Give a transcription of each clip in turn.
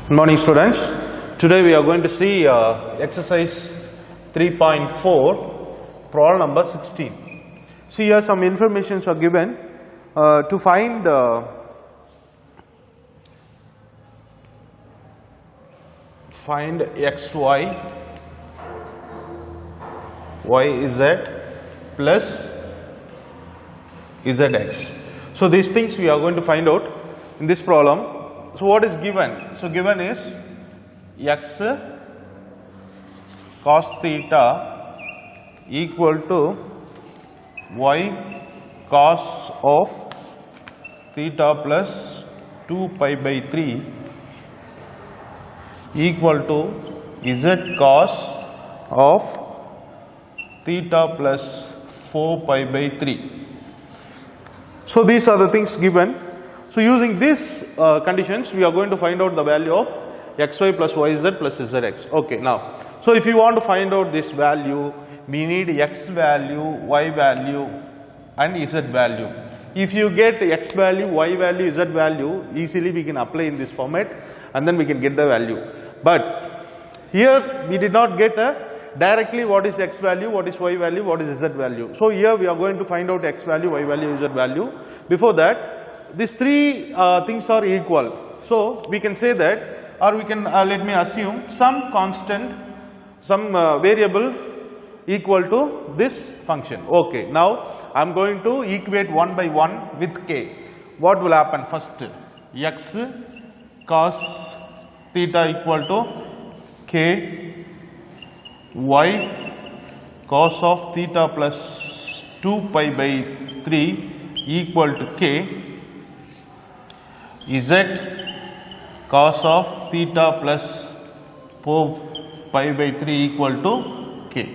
Good morning, students. Today we are going to see exercise 3.4, problem number 16. See, here some informations are given to find xy, yz plus zx. So these things we are going to find out in this problem. So what is given? So given is x cos theta equal to y cos of theta plus 2 pi by 3 equal to z cos of theta plus 4 pi by 3. So these are the things given. So using these conditions, we are going to find out the value of xy plus yz plus zx. Okay, now, so if you want to find out this value, we need x value, y value and z value. If you get x value, y value, z value, easily we can apply in this format and then we can get the value. But here we did not get directly what is x value, what is y value, what is z value. So here we are going to find out x value, y value, z value. Before that, these three things are equal. So we can say that, or we can let me assume some constant, some variable equal to this function. Okay, now I am going to equate one by one with k. What will happen? First, x cos theta equal to k, y cos of theta plus 2 pi by 3 equal to k, z cos of theta plus 4 pi by 3 equal to k.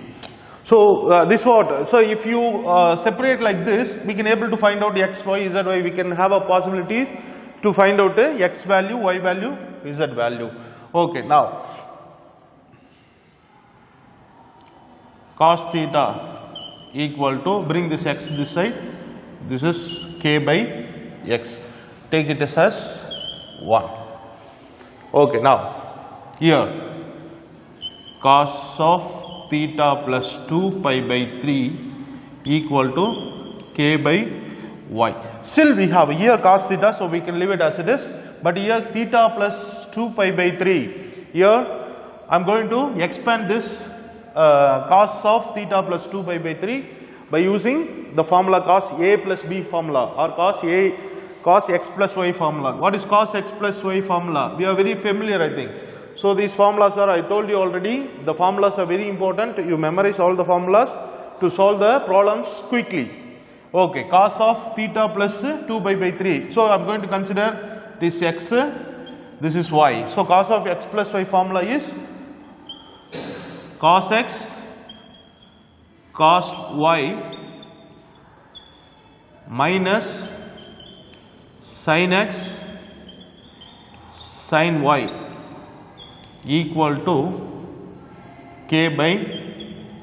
So this what? So if you separate like this, we can able to find out x, y, z, y. We can have a possibility to find out x value, y value, z value. Okay, now cos theta equal to, bring this x this side, this is k by x. Take it as 1. Okay, now here cos of theta plus 2 pi by 3 equal to k by y. Still we have here cos theta, so we can leave it as it is, but here theta plus 2 pi by 3, here I am going to expand this cos of theta plus 2 pi by 3 by using the formula cos a plus b formula, or cos x plus y formula. What is cos x plus y formula? We are very familiar, I think. So these formulas are, I told you already, the formulas are very important. You memorize all the formulas to solve the problems quickly. Okay, cos of theta plus 2 pi by 3. So I am going to consider this x, this is y. So cos of x plus y formula is cos x cos y minus sin x sin y equal to k by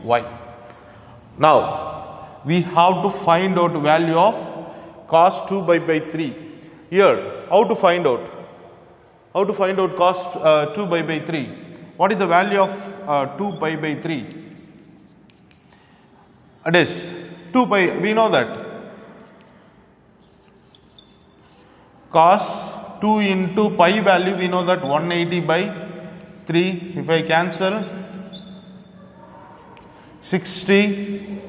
y. Now we have to find out value of cos 2 by 3. Here how to find out? How to find out cos 2 by 3? What is the value of 2 pi by 3? It is 2 pi, we know that cos 2 into pi value, we know that 180 by 3. If I cancel 60,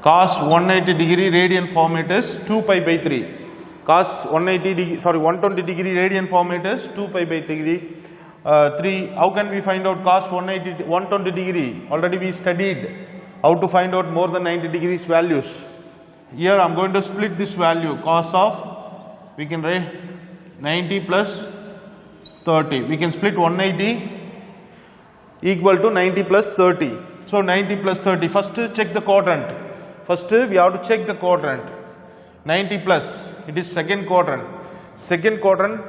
cos 180 degree radian form, it is 2 pi by 3. Cos 120 degree radian form, it is 2 pi by 3. 3. How can we find out cos 120 degree? Already we studied how to find out more than 90 degrees values. Here I am going to split this value, cos of, we can write 90 plus 30. We can split 180 equal to 90 plus 30. So 90 plus 30. First check the quadrant. First we have to check the quadrant. 90 plus, it is second quadrant. Second quadrant,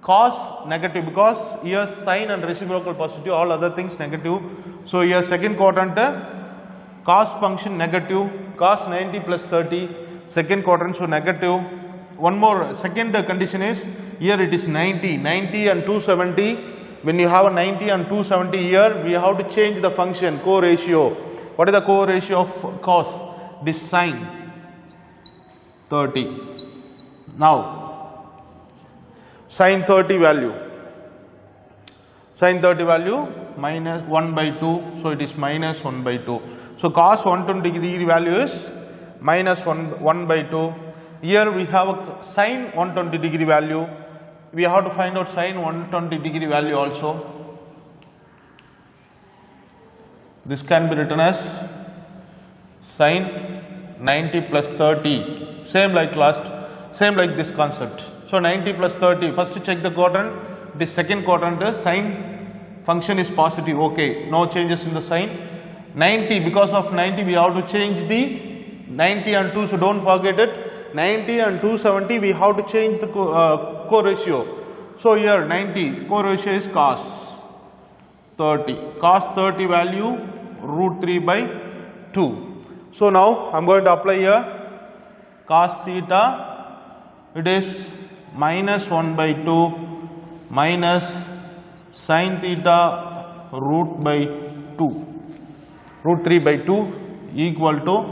cos negative, because here sine and reciprocal positive, all other things negative. So here second quadrant, cos function negative, cos 90 plus 30, second quadrant, so negative. One more, second condition is Here it is 90. 90 and 270. When you have a 90 and 270 here, we have to change the function, co-ratio. What is the co-ratio of cos? This sine 30. Now, sine 30 value. Sine 30 value minus 1 by 2. So, it is minus 1 by 2. So, cos 120 degree value is minus 1 by 2. Here we have a sine 120 degree value. We have to find out sine 120 degree value also. This can be written as sine 90 plus 30. Same like this concept. So 90 plus 30. First check the quadrant. This second quadrant, the sine function is positive. Okay, no changes in the sign. 90, because of 90 we have to change the 90 and 2. So don't forget it. 90 and 270 we have to change the co-ratio. So here 90 co-ratio is cos 30. Cos 30 value root 3 by 2. So now I am going to apply here cos theta, it is minus 1 by 2 minus sin theta root by 2, root 3 by 2 equal to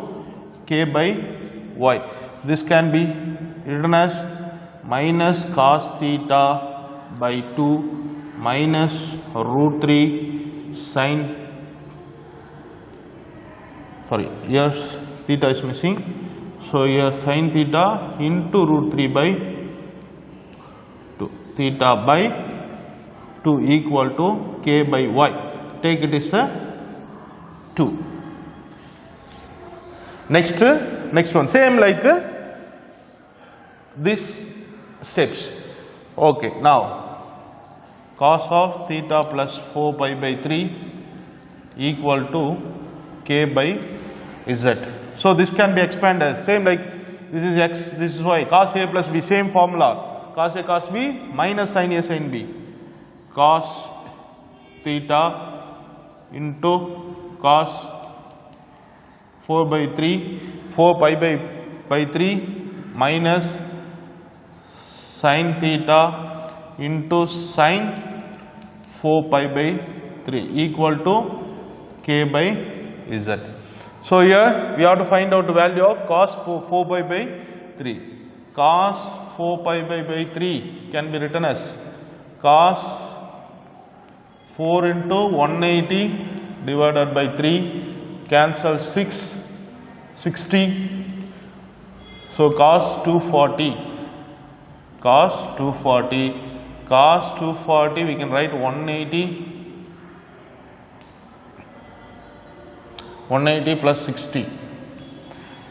k by y. This can be written as minus cos theta by 2 minus root 3 sin, here theta is missing. So here sin theta into root 3 by 2, theta by 2 equal to k by y. Take it as a 2. Next one, same like these steps. Okay, now cos of theta plus 4 pi by 3 equal to k by z. So this can be expanded, same like this is x, this is y. Cos a plus b, same formula. Cos a cos b minus sin a sin b. Cos theta into cos 4 by 3, 4 pi by 3 minus sin theta into sin 4 pi by 3 equal to k by z. So here we have to find out the value of cos 4 pi by 3. Cos 4 pi by 3 can be written as cos 4 into 180 divided by 3, cancel 6, 60. So cos 240, cos 240, cos 240 we can write 180 plus 60,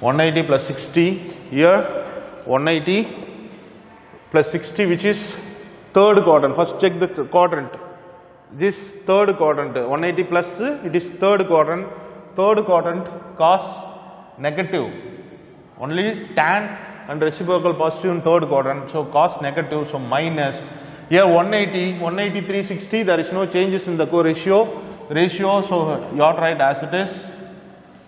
180 plus 60, here 180 plus 60 which is third quadrant. First check the quadrant. This third quadrant, 180 plus it is third quadrant. Third quadrant cos negative, only tan and reciprocal positive in third quadrant. So cos negative, so minus. Here 180, 183, 60, there is no changes in the co-ratio. So you have to write as it is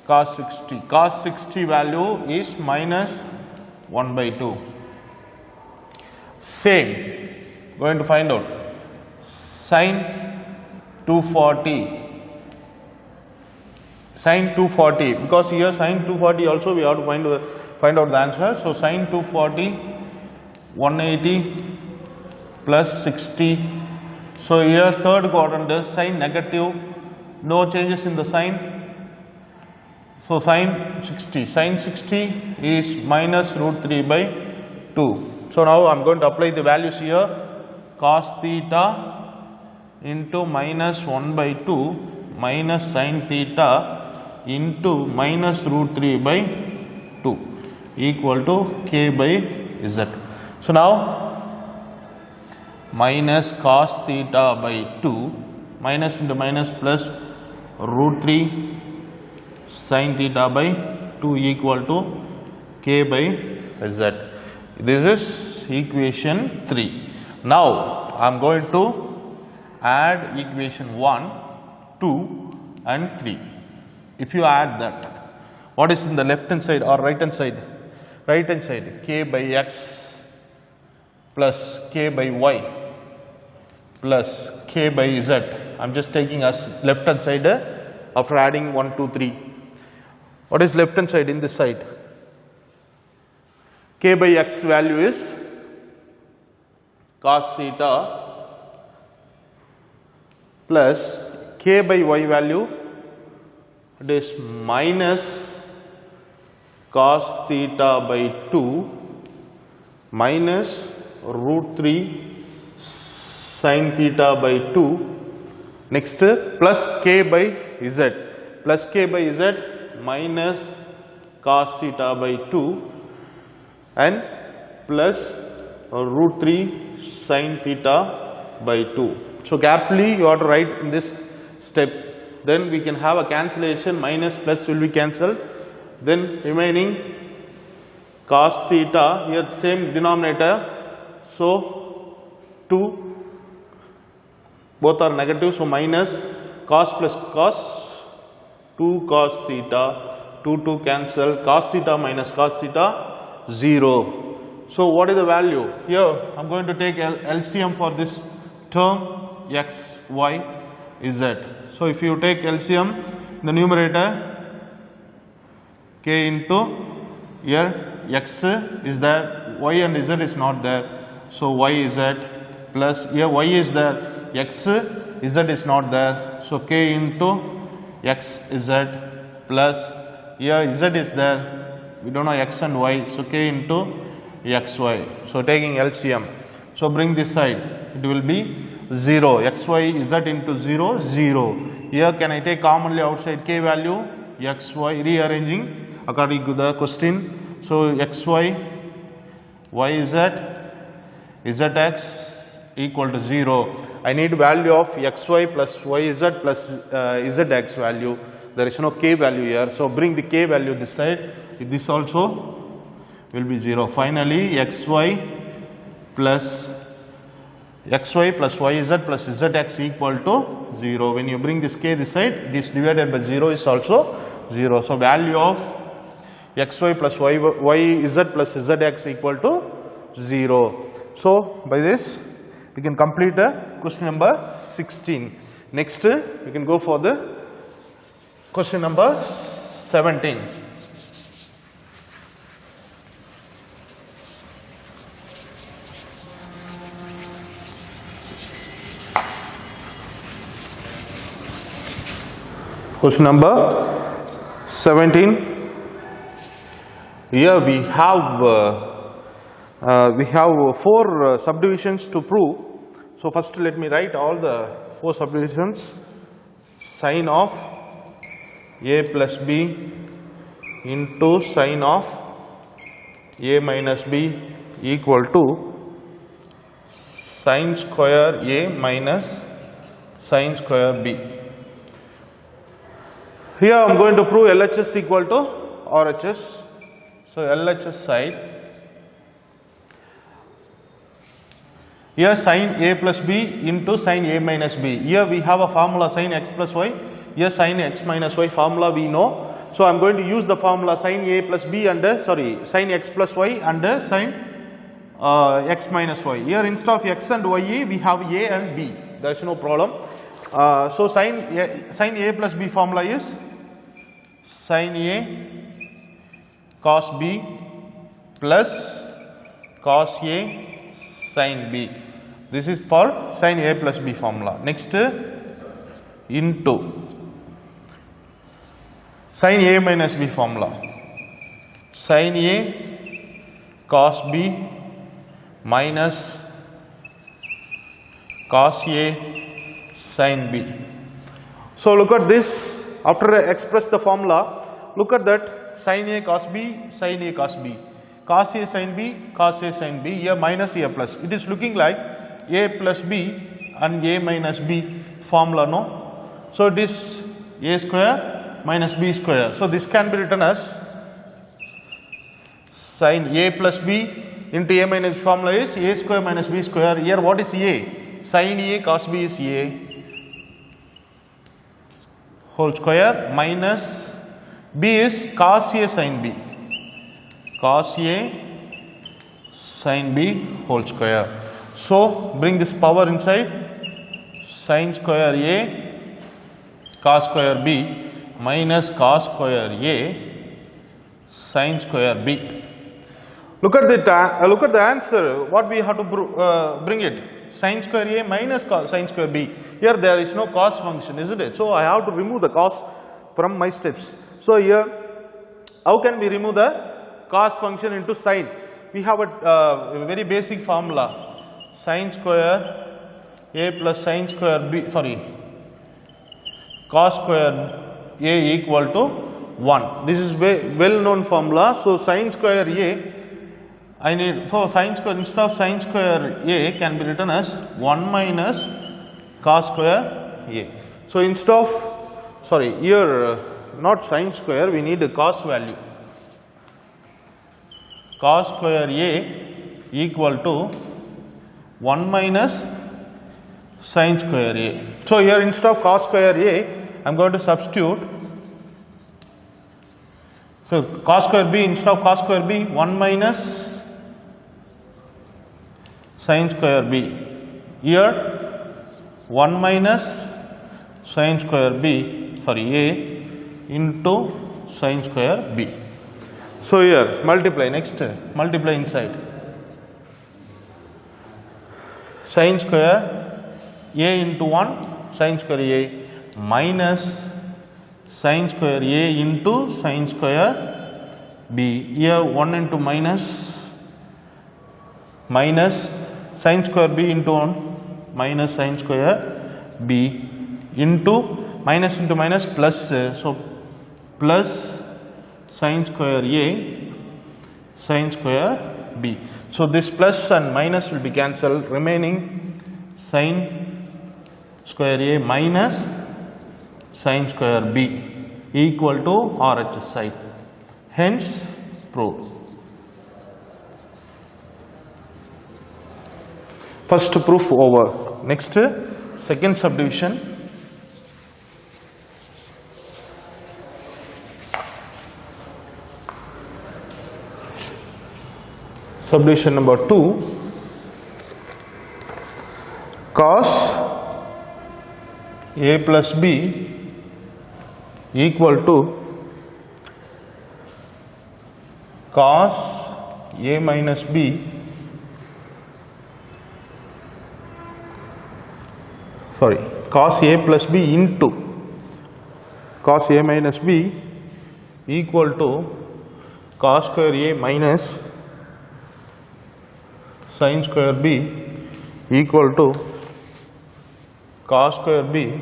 cos 60. Cos 60 value is minus 1 by 2. Same, going to find out sin 240. Sin 240, because here sin 240 also we have to find out the answer. So sin 240, 180 plus 60. So here third quadrant is sin negative, no changes in the sign. So sin 60, sin 60 is minus root 3 by 2. So now I am going to apply the values here. Cos theta into minus 1 by 2 minus sin theta into minus root 3 by 2 equal to k by z. So now minus cos theta by 2 minus into minus plus root 3 sin theta by 2 equal to k by z. This is equation 3. Now I am going to add equation 1, 2 and 3. If you add that, what is in the left hand side or right hand side? Right hand side, k by x plus k by y plus k by z. I'm just taking as left hand side after adding 1, 2, 3. What is left hand side in this side? K by x value is cos theta plus k by y value, it is minus cos theta by 2 minus root 3 sin theta by 2. Next plus k by z, plus k by z minus cos theta by 2 and plus root 3 sin theta by 2. So carefully you have to write in this step, then we can have a cancellation, minus plus will be cancelled, then remaining cos theta, here same denominator, so 2, both are negative, so minus cos plus cos, 2 cos theta, 2 cancel, cos theta minus cos theta 0. So what is the value? Here I am going to take LCM for this term x, y, z. So if you take LCM, the numerator k into here x is there, y and z is not there, so y z plus here y is there, x z is not there, so k into x z plus here z is there, we don't know x and y, so k into xy. So taking LCM, so bring this side, it will be 0, xy z into 0, 0. Here can I take commonly outside k value, xy, rearranging according to the question. So xy, yz, zx equal to 0. I need value of xy plus yz plus zx value. There is no k value here, so bring the k value this side. This also will be 0. Finally, xy plus yz plus zx equal to 0. When you bring this k this side, this divided by 0 is also 0. So value of xy plus yz plus zx equal to 0. So by this we can complete the question number 16. Next we can go for the question number 17. Question number 17. Here we have 4 subdivisions to prove. So first let me write all the 4 subdivisions. Sine of a plus b into sine of a minus b equal to sine square a minus sine square b. Here I am going to prove LHS equal to RHS. So LHS side, here sin a plus b into sin a minus b. Here we have a formula sin x plus y. Here sin x minus y formula we know. So I am going to use the formula sin a plus b under sin x plus y under sin x minus y. Here instead of x and y we have a and b. There is no problem. So sin a plus b formula is sin a cos b plus cos a sin b. This is for sin a plus b formula. Next into sin a minus b formula, sin a cos b minus cos a sin b. So look at this. After I express the formula, look at that, sin a cos b, sin a cos b, cos a sin b, cos a sin b, here minus a plus. It is looking like a plus b and a minus b formula, no? So it is a square minus b square. So this can be written as sin a plus b into a minus formula is a square minus b square. Here what is a? Sin a cos b is a whole square minus b is cos a sin b, cos a sin b whole square. So bring this power inside, sin square a cos square b minus cos square a sin square b. Look at the answer. What we have to bring it? Sin square a minus sin square b. Here there is no cos function, isn't it? So I have to remove the cos from my steps. So here, how can we remove the cos function into sin? We have a very basic formula. Sin square a plus sin square b, cos square a equal to 1. This is well known formula. So sin square a, I need for sin square, instead of sin square a can be written as 1 minus cos square a. So instead of, here not sin square, we need the cos value. Cos square a equal to 1 minus sin square a. So here instead of cos square a, I am going to substitute. So cos square b, instead of cos square b, 1 minus sin square b. Here 1 minus sin square b, a into sin square b. So here multiply, next multiply inside. Sin square a into 1 sin square a minus sin square a into sin square b. Here 1 into minus sin square b into 1 minus sin square b into minus plus, so plus sin square a sin square b. So this plus and minus will be cancelled, remaining sin square a minus sin square b equal to RHS side. Hence proved. First proof over. Next, second subdivision. Subdivision number 2, cos a plus b equal to cos a minus b, cos a plus b into cos a minus b equal to cos square a minus sin square b equal to cos square b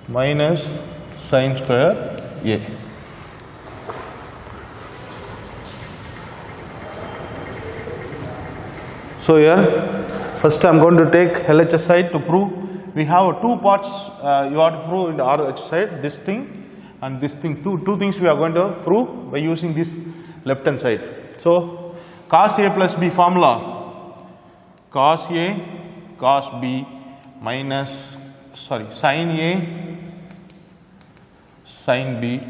minus sin square a. So here first I am going to take LHS side to prove. We have two parts you have to prove in the RHS side, this thing and this thing. Two things we are going to prove by using this left hand side. So cos a plus b formula, cos a cos b minus sin a sin b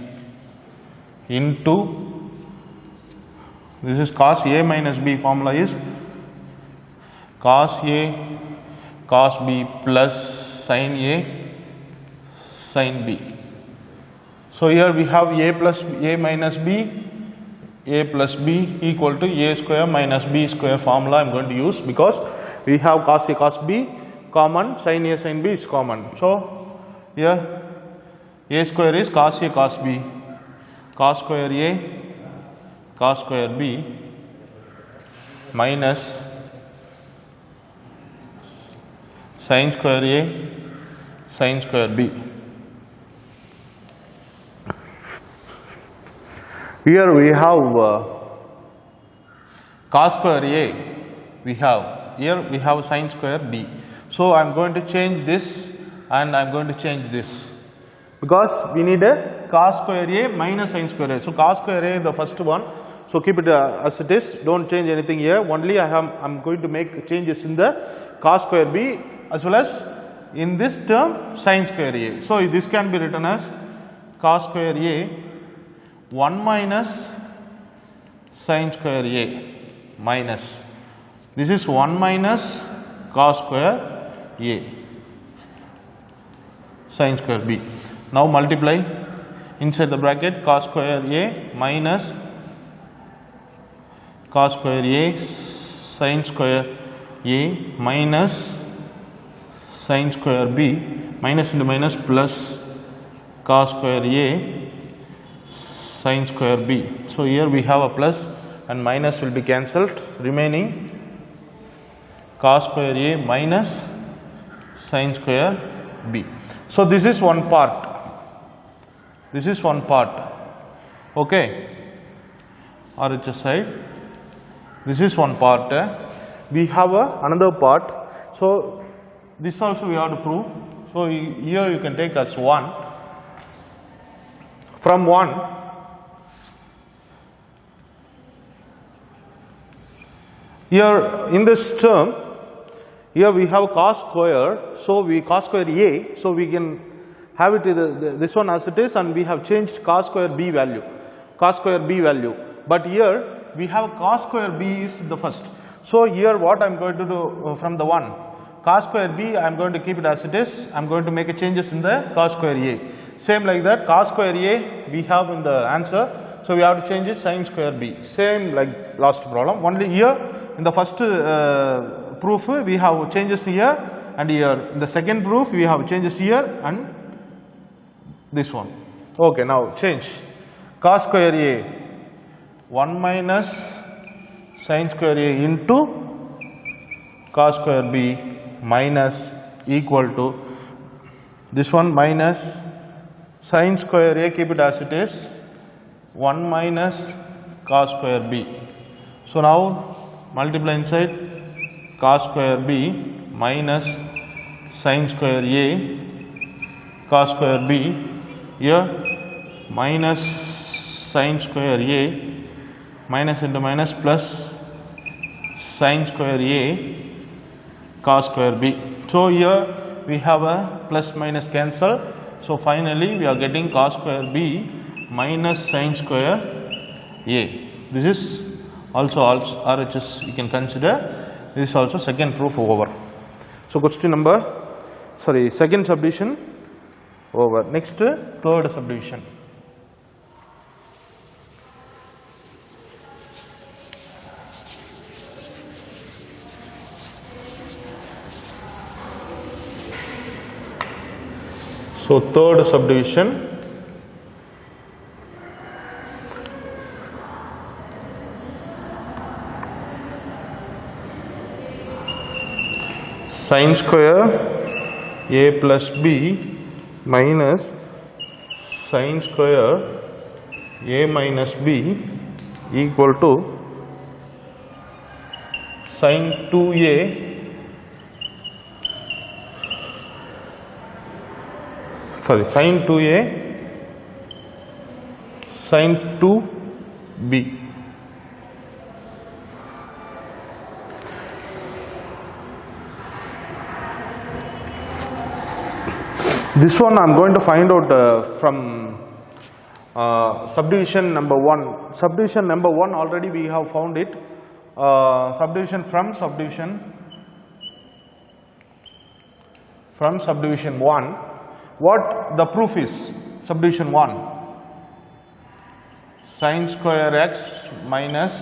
into, this is cos a minus b formula is cos a cos b plus sin a sin b. So here we have a plus a minus b, a plus b equal to a square minus b square formula I am going to use, because we have cos a cos b common, sin a sin b is common. So here a square is cos a cos b, cos square a cos square b minus sin square a sin square b. Here we have cos square a, here we have sin square b. So I am going to change this and I am going to change this, because we need a cos square a minus sin square a. So cos square a is the first one, so keep it as it is, don't change anything here. Only I am going to make changes in the cos square b as well as in this term sin square a. So this can be written as cos square a 1 minus sin square A minus, this is 1 minus cos square A sin square B. Now multiply inside the bracket cos square A minus cos square A sin square A minus sin square B, minus into minus plus cos square A sin square B. So here we have a plus and minus will be cancelled, remaining cos square A minus sin square B. So this is one part. This is one part. Okay. RHS side. This is one part. We have another part. So this also we have to prove. So here you can take as 1. From 1, here in this term, here we have cos square, so we cos square A, so we can have it this one as it is, and we have changed cos square B value, but here we have cos square B is the first. So here what I am going to do from the 1, cos square B I am going to keep it as it is, I am going to make a changes in the cos square A. Same like that, cos square A we have in the answer, so we have to change it sin square B. Same like last problem, only here in the first proof we have changes here and here. In the second proof we have changes here and this one. Okay, now change cos square A 1 minus sin square A into cos square B minus equal to this one minus sin square A, keep it as it is, 1 minus cos square B. So now multiply inside cos square B minus sin square A cos square B, here minus sin square A minus into minus plus sin square A cos square B. So here we have a plus minus cancel. So finally we are getting cos square B minus sin square A. This is also RHS you can consider. This is also second proof over. So question number, sorry, second subdivision over. Next, third subdivision. So third subdivision. Sin square A plus B minus sin square A minus B equal to sin 2A, sorry, sin 2A sin 2B. This one I am going to find out from subdivision number 1. Subdivision number 1 already we have found it. Subdivision from subdivision 1. What the proof is? Subdivision 1. Sin square x minus,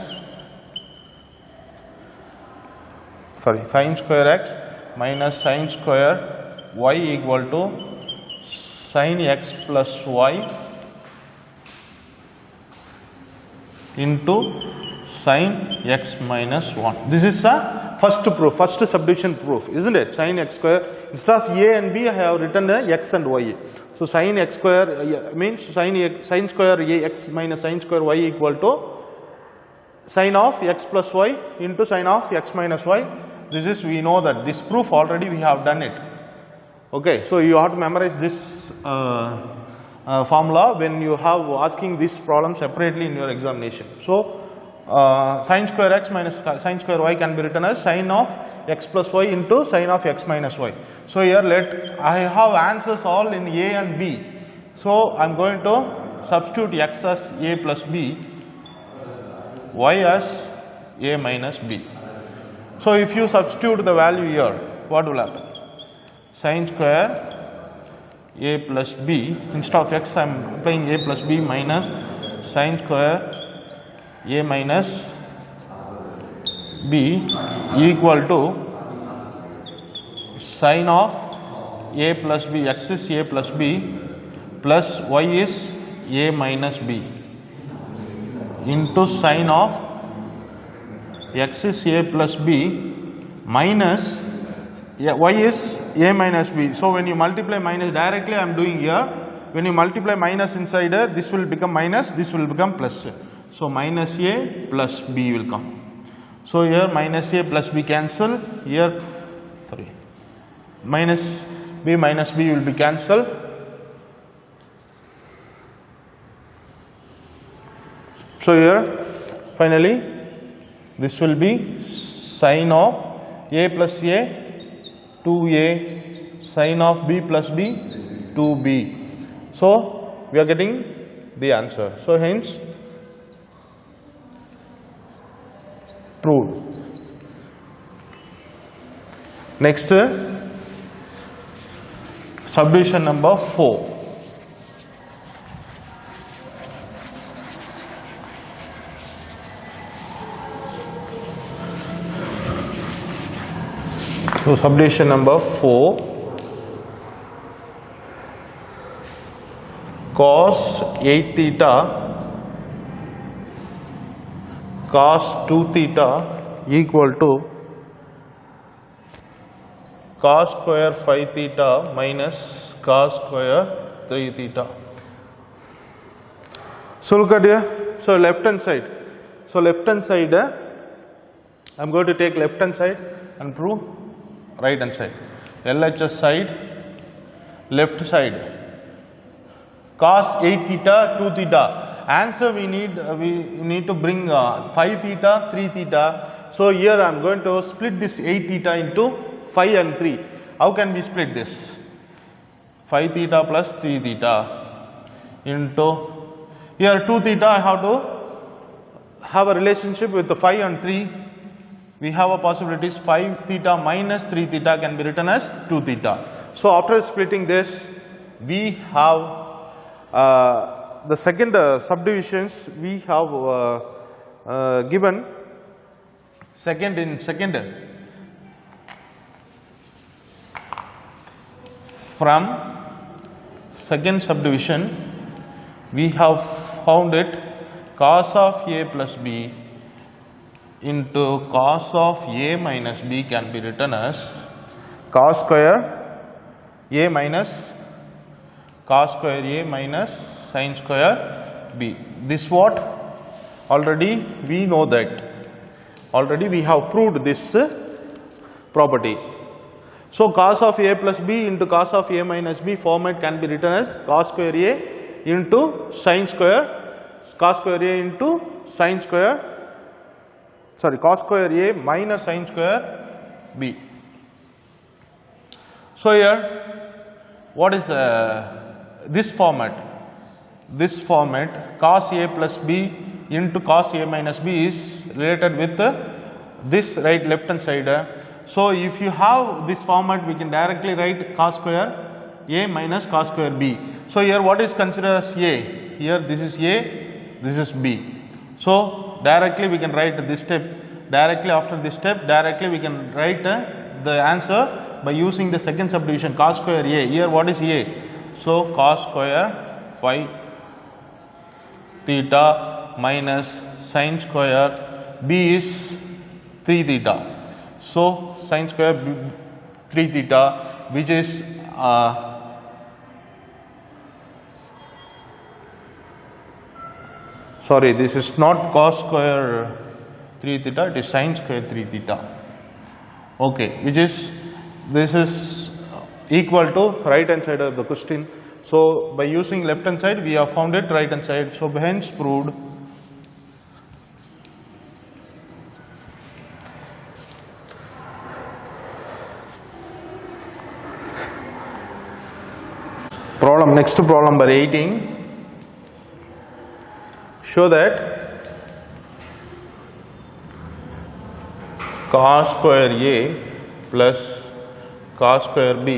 sorry, sin square x minus sin square y equal to sin x plus y into sin x minus 1. This is the first proof, first subdivision proof, isn't it? Sin x square, instead of a and b I have written the x and y. So sin x square means sin square a x minus sin square y equal to sin of x plus y into sin of x minus y. This is, we know that this proof already we have done it. Okay, so you have to memorize this formula when you have asking this problem separately in your examination. So sin square x minus sin square y can be written as sin of x plus y into sin of x minus y. So here I have answers all in a and b. So I am going to substitute x as a plus b, y as a minus b. So if you substitute the value here, what will happen? Sin square a plus b, instead of x I am applying a plus b minus sin square a minus b equal to sin of a plus b, x is a plus b plus y is a minus b into sin of x is a plus b minus y is a minus b. So when you multiply minus directly I am doing here, when you multiply minus inside here, this will become minus, this will become plus. So minus a plus b will come. So here minus a plus b cancel, here sorry minus b will be cancelled. So here finally this will be sin of a plus a 2a, sin of b plus b 2b. So we are getting the answer. So hence proved. Next subdivision number 4. So subdivision number 4, cos 8 theta cos 2 theta equal to cos square 5 theta minus cos square 3 theta. So look at here, so left hand side. So left hand side, I am going to take left hand side and prove right hand side. LHS side, left side, cos 8 theta 2 theta. Answer we need to bring 5 theta 3 theta. So here I am going to split this 8 theta into 5 and 3. How can we split this? 5 theta plus 3 theta into here 2 theta. I have to have a relationship with the 5 and 3. We have a possibilities 5 theta minus 3 theta can be written as 2 theta. So after splitting this, we have the second subdivisions we have given from second subdivision we have found it cos of a plus b into cos of a minus b can be written as cos square a minus sin square b. This what? Already we know that. Already we have proved this property. So cos of a plus b into cos of a minus b format can be written as cos square a into sin square, cos square a into sin square, sorry, cos square a minus sin square b. So here what is this format? This format cos a plus b into cos a minus b is related with this right left hand side. So if you have this format, we can directly write cos square a minus cos square b. So here what is considered as a? Here this is a, this is b. So directly we can write this step. Directly after this step, directly we can write the answer by using the second subdivision cos square a. Here what is a? So cos square 5 theta minus sin square b is 3 theta. So sin square b 3 theta, which is sorry, this is not cos square 3 theta, it is sin square 3 theta. Okay, which is, this is equal to right hand side of the question. So by using left hand side, we have found it right hand side. So hence proved. Problem, next to problem number 18. Show that cos square A plus cos square B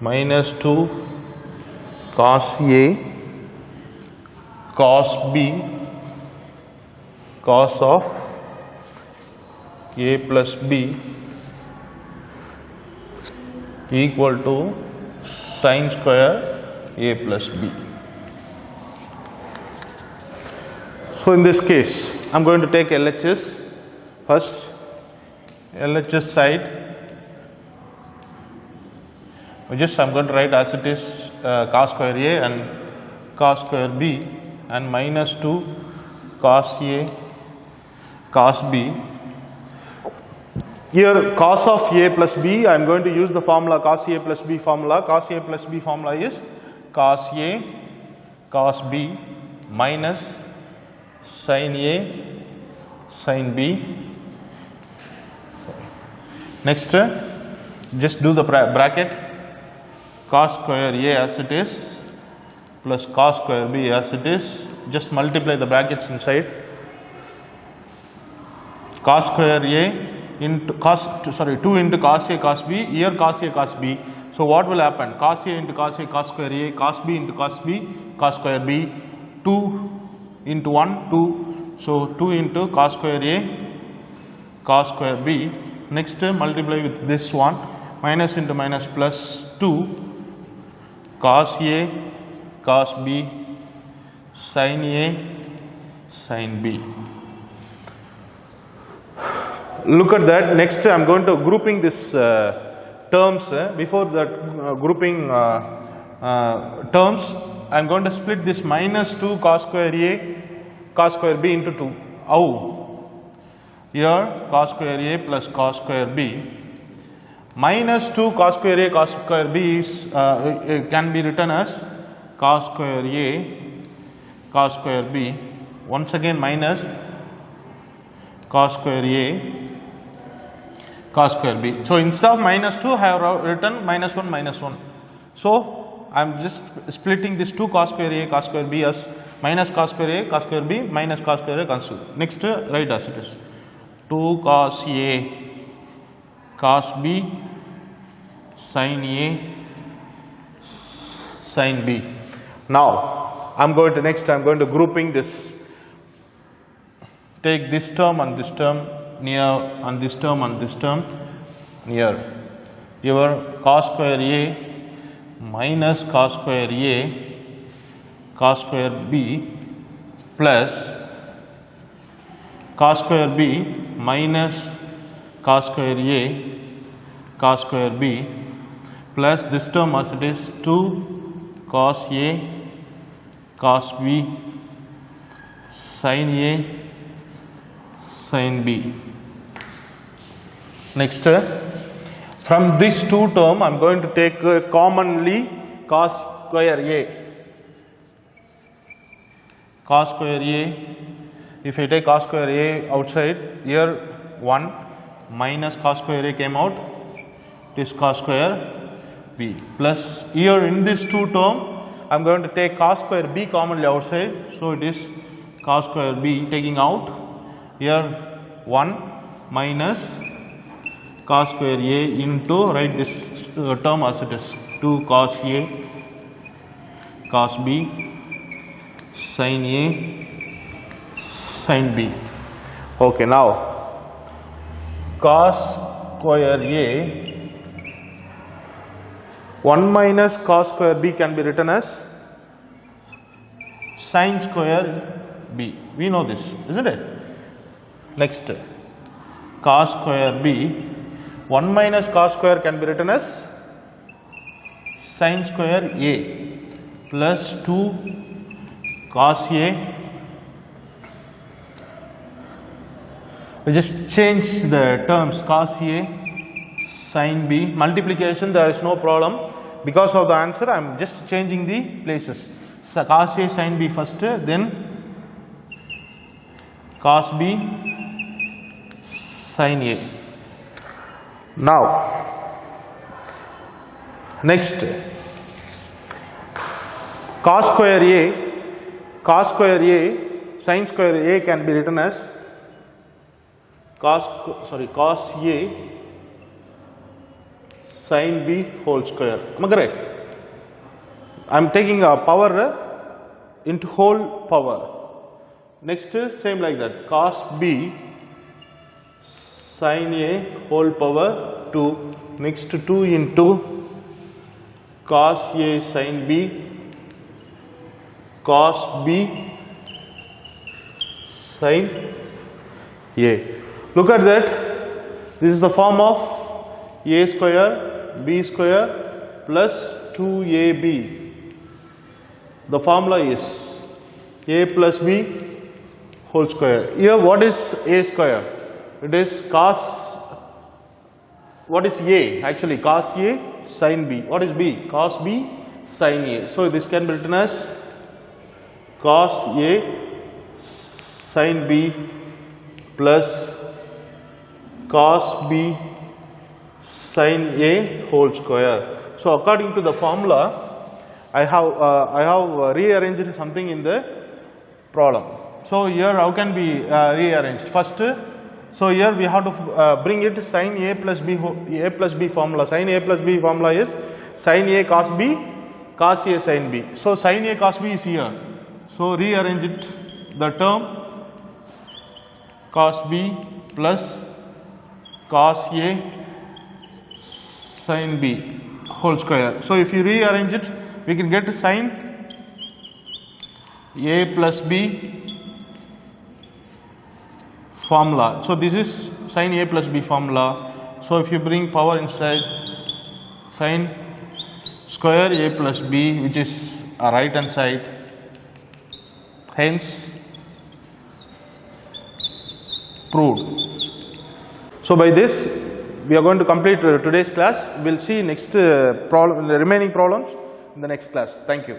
minus 2 cos A cos B cos of A plus B equal to sin square A plus B. So in this case, I am going to take LHS first. LHS side, I am going to write as it is cos square A and cos square B and minus 2 cos A cos B. Here cos of A plus B, I am going to use the formula cos A plus B formula. Cos A plus B formula is cos A cos B minus sin A sin B. Next, just do the bracket cos square A as it is plus cos square B as it is. Just multiply the brackets inside. Cos square A into 2 into cos A cos B, here cos A cos B. So what will happen? Cos A into cos A cos square A, cos B into cos B cos square B, 2 into 1 2, so 2 into cos square A cos square B. Next multiply with this one, minus into minus plus 2 cos A cos B sin A sin B. Look at that. Next I am going to grouping this terms. Before that grouping terms, I am going to split this minus 2 cos square A cos square B into 2. How? Here cos square A plus cos square B minus 2 cos square A cos square B is, can be written as cos square A cos square B, once again minus cos square A cos square B. So instead of minus 2 I have written minus 1 minus 1. So I am just splitting this 2 cos square A cos square B as minus cos square A cos square B minus cos square A cos square B. Next write as it is 2 cos A cos B sin A sin B. Now I am going to next I am going to grouping this. Take this term and this term near and this term and this term near. Your cos square A minus cos square A cos square B plus cos square B minus cos square A cos square B plus this term as it is 2 cos A cos B sin A sin B. Next, from this two term I am going to take commonly cos square A. Cos square A, if I take cos square A outside, here 1 minus cos square A came out, it is cos square B, plus here in this two term I am going to take cos square B commonly outside, so it is cos square B taking out, here 1 minus cos square A into, write this term as it is 2 cos A cos B sin A sin B. Okay, now cos square A 1 minus cos square B can be written as sin square B. We know this, isn't it? Next, cos square B 1 minus cos square can be written as sin square A plus 2 cos A. We just change the terms cos A sin B. Multiplication there is no problem. Because of the answer I am just changing the places. So cos A sin B first, then cos B sin A. Now next, cos square A sin square A can be written as cos A sin B whole square. Am I correct? I am taking a power into whole power. Next, same like that, cos B sin A whole power 2. Next, 2 into cos A sin B cos B sin A. Look at that. This is the form of A square B square plus 2AB. The formula is A plus B whole square. Here what is A square? It is cos, what is A? Actually cos A sin B. What is B? Cos B sin A. So this can be written as cos A sin B plus cos B sin A whole square. So according to the formula, I have rearranged something in the problem. So here how can be rearranged? First, so here we have to bring it sin A plus B formula. Sin A plus B formula is sin A cos B cos A sin B. So sin A cos B is here. So rearrange it, the term cos B plus cos A sin B whole square. So if you rearrange it, we can get sin A plus B formula. So this is sin A plus B formula. So if you bring power inside, sin square A plus B, which is a right hand side, hence proved. So by this we are going to complete today's class. We will see next problem, the remaining problems in the next class. Thank you.